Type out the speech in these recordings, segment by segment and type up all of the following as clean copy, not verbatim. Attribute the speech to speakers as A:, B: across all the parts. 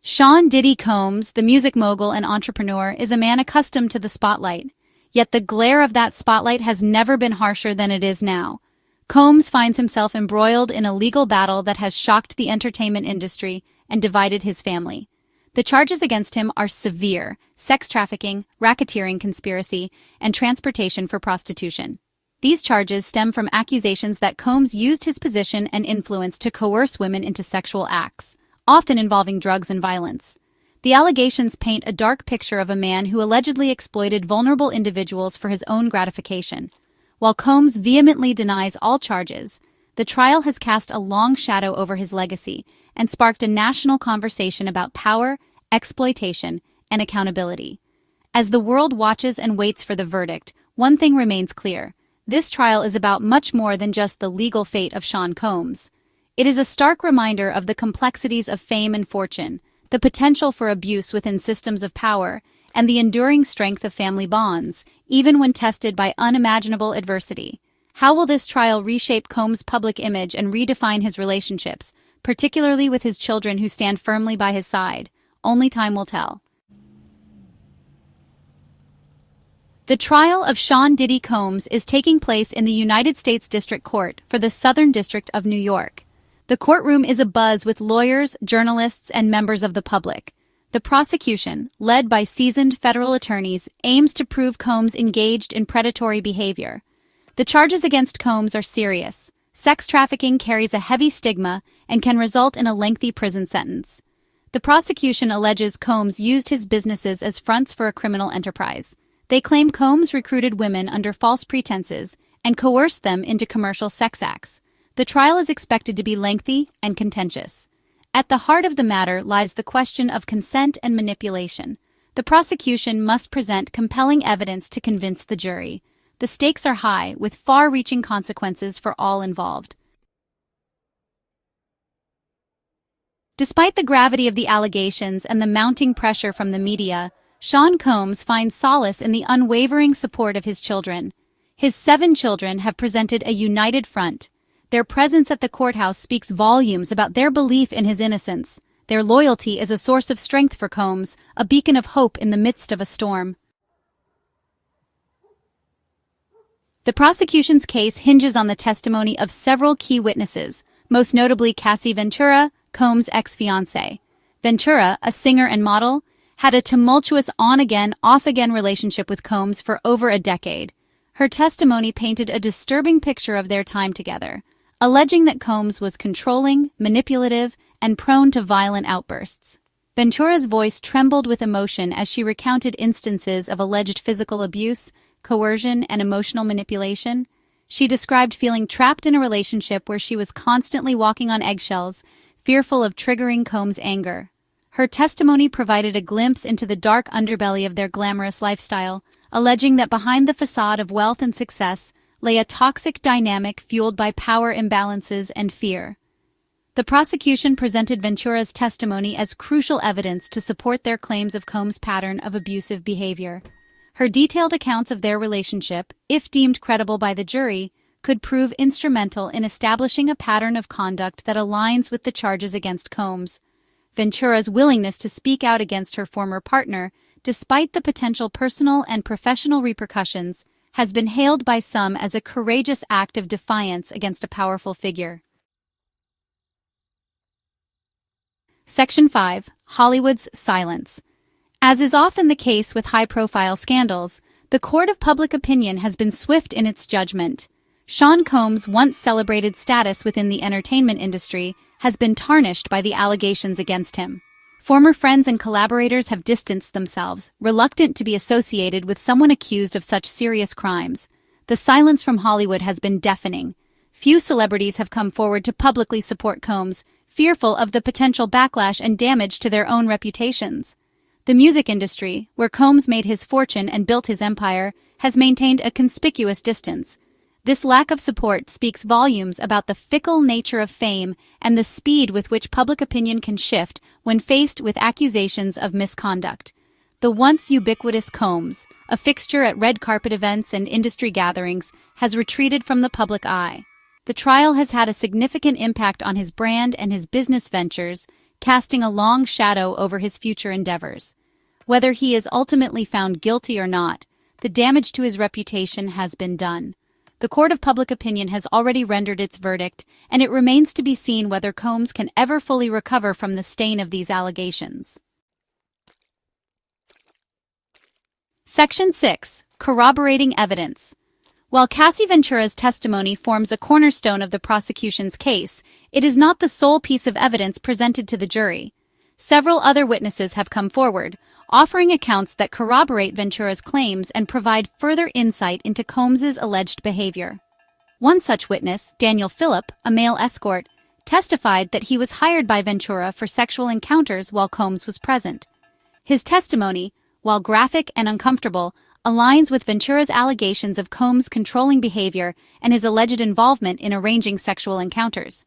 A: Sean Diddy Combs, the music mogul and entrepreneur, is a man accustomed to the spotlight. Yet the glare of that spotlight has never been harsher than it is now. Combs finds himself embroiled in a legal battle that has shocked the entertainment industry and divided his family. The charges against him are severe: sex trafficking, racketeering conspiracy, and transportation for prostitution. These charges stem from accusations that Combs used his position and influence to coerce women into sexual acts, often involving drugs and violence. The allegations paint a dark picture of a man who allegedly exploited vulnerable individuals for his own gratification. While Combs vehemently denies all charges, the trial has cast a long shadow over his legacy and sparked a national conversation about power, exploitation, and accountability. As the world watches and waits for the verdict, one thing remains clear: this trial is about much more than just the legal fate of Sean Combs. It is a stark reminder of the complexities of fame and fortune, the potential for abuse within systems of power, and the enduring strength of family bonds, even when tested by unimaginable adversity. How will this trial reshape Combs' public image and redefine his relationships, particularly with his children who stand firmly by his side? Only time will tell. The trial of Sean Diddy Combs is taking place in the United States District Court for the Southern District of New York. The courtroom is abuzz with lawyers, journalists, and members of the public. The prosecution, led by seasoned federal attorneys, aims to prove Combs engaged in predatory behavior. The charges against Combs are serious. Sex trafficking carries a heavy stigma and can result in a lengthy prison sentence. The prosecution alleges Combs used his businesses as fronts for a criminal enterprise. They claim Combs recruited women under false pretenses and coerced them into commercial sex acts. The trial is expected to be lengthy and contentious. At the heart of the matter lies the question of consent and manipulation. The prosecution must present compelling evidence to convince the jury. The stakes are high, with far-reaching consequences for all involved. Despite the gravity of the allegations and the mounting pressure from the media, Sean Combs finds solace in the unwavering support of his children. His 7 children have presented a united front. Their presence at the courthouse speaks volumes about their belief in his innocence. Their loyalty is a source of strength for Combs, a beacon of hope in the midst of a storm. The prosecution's case hinges on the testimony of several key witnesses, most notably Cassie Ventura, Combs' ex-fiancée. Ventura, a singer and model, had a tumultuous on-again, off-again relationship with Combs for over a decade. Her testimony painted a disturbing picture of their time together, alleging that Combs was controlling, manipulative, and prone to violent outbursts. Ventura's voice trembled with emotion as she recounted instances of alleged physical abuse, coercion, and emotional manipulation. She described feeling trapped in a relationship where she was constantly walking on eggshells, fearful of triggering Combs' anger. Her testimony provided a glimpse into the dark underbelly of their glamorous lifestyle, alleging that behind the facade of wealth and success lay a toxic dynamic fueled by power imbalances and fear. The prosecution presented Ventura's testimony as crucial evidence to support their claims of Combs' pattern of abusive behavior. Her detailed accounts of their relationship, if deemed credible by the jury, could prove instrumental in establishing a pattern of conduct that aligns with the charges against Combs. Ventura's willingness to speak out against her former partner, despite the potential personal and professional repercussions, has been hailed by some as a courageous act of defiance against a powerful figure. Section 5. Hollywood's silence. As is often the case with high-profile scandals, the court of public opinion has been swift in its judgment. Sean Combs' once celebrated status within the entertainment industry has been tarnished by the allegations against him. Former friends and collaborators have distanced themselves, reluctant to be associated with someone accused of such serious crimes. The silence from Hollywood has been deafening. Few celebrities have come forward to publicly support Combs, fearful of the potential backlash and damage to their own reputations. The music industry, where Combs made his fortune and built his empire, has maintained a conspicuous distance. This lack of support speaks volumes about the fickle nature of fame and the speed with which public opinion can shift when faced with accusations of misconduct. The once ubiquitous Combs, a fixture at red carpet events and industry gatherings, has retreated from the public eye. The trial has had a significant impact on his brand and his business ventures, casting a long shadow over his future endeavors. Whether he is ultimately found guilty or not, the damage to his reputation has been done. The court of public opinion has already rendered its verdict, and it remains to be seen whether Combs can ever fully recover from the stain of these allegations. Section 6. Corroborating evidence. While Cassie Ventura's testimony forms a cornerstone of the prosecution's case, it is not the sole piece of evidence presented to the jury. Several other witnesses have come forward, offering accounts that corroborate Ventura's claims and provide further insight into Combs's alleged behavior. One such witness, Daniel Phillip, a male escort, testified that he was hired by Ventura for sexual encounters while Combs was present. His testimony, while graphic and uncomfortable, aligns with Ventura's allegations of Combs' controlling behavior and his alleged involvement in arranging sexual encounters.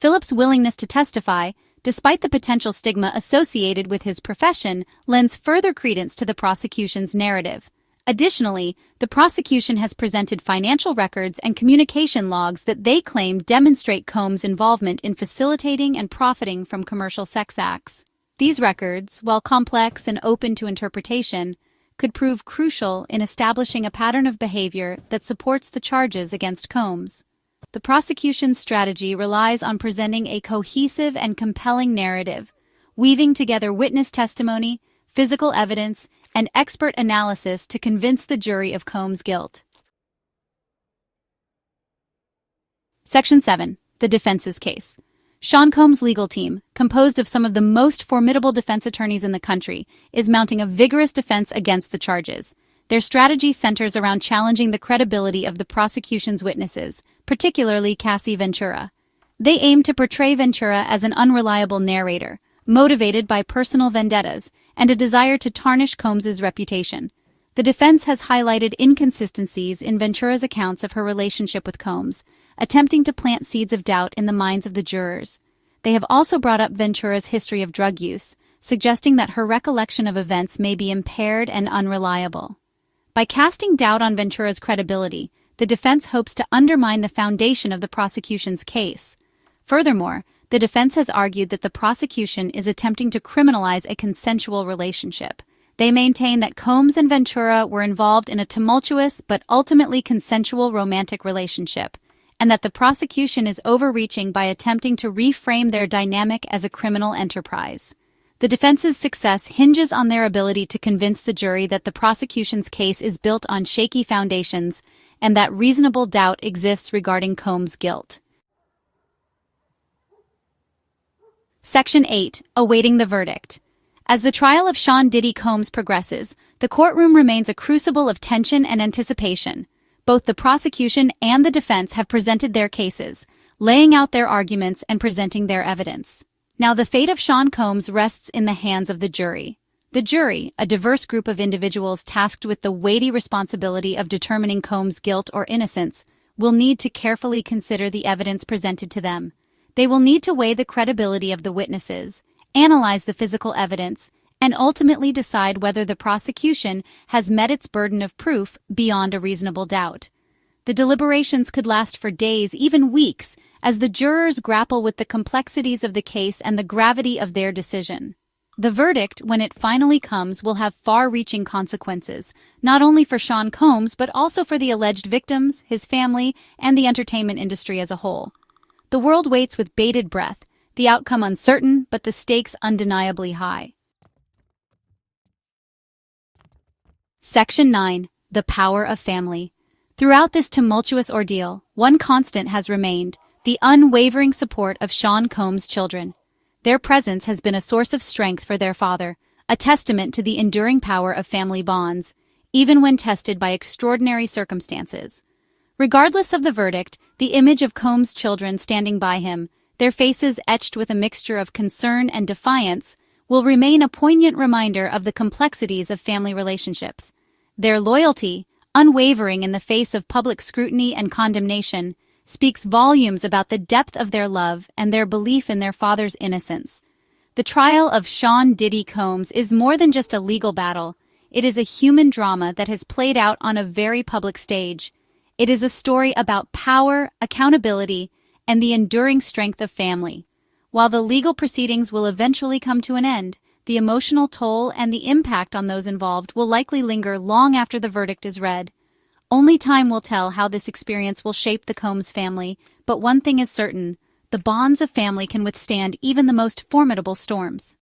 A: Phillip's willingness to testify, despite the potential stigma associated with his profession, lends further credence to the prosecution's narrative. Additionally, the prosecution has presented financial records and communication logs that they claim demonstrate Combs' involvement in facilitating and profiting from commercial sex acts. These records, while complex and open to interpretation, could prove crucial in establishing a pattern of behavior that supports the charges against Combs. The prosecution's strategy relies on presenting a cohesive and compelling narrative, weaving together witness testimony, physical evidence, and expert analysis to convince the jury of Combs' guilt. Section 7. The defense's case. Sean Combs' legal team, composed of some of the most formidable defense attorneys in the country, is mounting a vigorous defense against the charges. Their strategy centers around challenging the credibility of the prosecution's witnesses, particularly Cassie Ventura. They aim to portray Ventura as an unreliable narrator, motivated by personal vendettas and a desire to tarnish Combs's reputation. The defense has highlighted inconsistencies in Ventura's accounts of her relationship with Combs, attempting to plant seeds of doubt in the minds of the jurors. They have also brought up Ventura's history of drug use, suggesting that her recollection of events may be impaired and unreliable. By casting doubt on Ventura's credibility, the defense hopes to undermine the foundation of the prosecution's case. Furthermore, the defense has argued that the prosecution is attempting to criminalize a consensual relationship. They maintain that Combs and Ventura were involved in a tumultuous but ultimately consensual romantic relationship, and that the prosecution is overreaching by attempting to reframe their dynamic as a criminal enterprise. The defense's success hinges on their ability to convince the jury that the prosecution's case is built on shaky foundations and that reasonable doubt exists regarding Combs' guilt. Section 8. Awaiting the verdict. As the trial of Sean Diddy Combs progresses, the courtroom remains a crucible of tension and anticipation. Both the prosecution and the defense have presented their cases, laying out their arguments and presenting their evidence. Now the fate of Sean Combs rests in the hands of the jury. The jury, a diverse group of individuals tasked with the weighty responsibility of determining Combs' guilt or innocence, will need to carefully consider the evidence presented to them. They will need to weigh the credibility of the witnesses, analyze the physical evidence, and ultimately decide whether the prosecution has met its burden of proof beyond a reasonable doubt. The deliberations could last for days, even weeks, as the jurors grapple with the complexities of the case and the gravity of their decision. The verdict, when it finally comes, will have far-reaching consequences, not only for Sean Combs but also for the alleged victims, his family, and the entertainment industry as a whole. The world waits with bated breath, the outcome uncertain but the stakes undeniably high. Section 9. The Power of Family. Throughout this tumultuous ordeal, one constant has remained: the unwavering support of Sean Combs' children. Their presence has been a source of strength for their father, a testament to the enduring power of family bonds, even when tested by extraordinary circumstances. Regardless of the verdict, the image of Combs' children standing by him, their faces etched with a mixture of concern and defiance, will remain a poignant reminder of the complexities of family relationships. Their loyalty, unwavering in the face of public scrutiny and condemnation, speaks volumes about the depth of their love and their belief in their father's innocence. The trial of Sean Diddy Combs is more than just a legal battle. It is a human drama that has played out on a very public stage. It is a story about power, accountability, and the enduring strength of family. While the legal proceedings will eventually come to an end, the emotional toll and the impact on those involved will likely linger long after the verdict is read. Only time will tell how this experience will shape the Combs family, but one thing is certain: the bonds of family can withstand even the most formidable storms.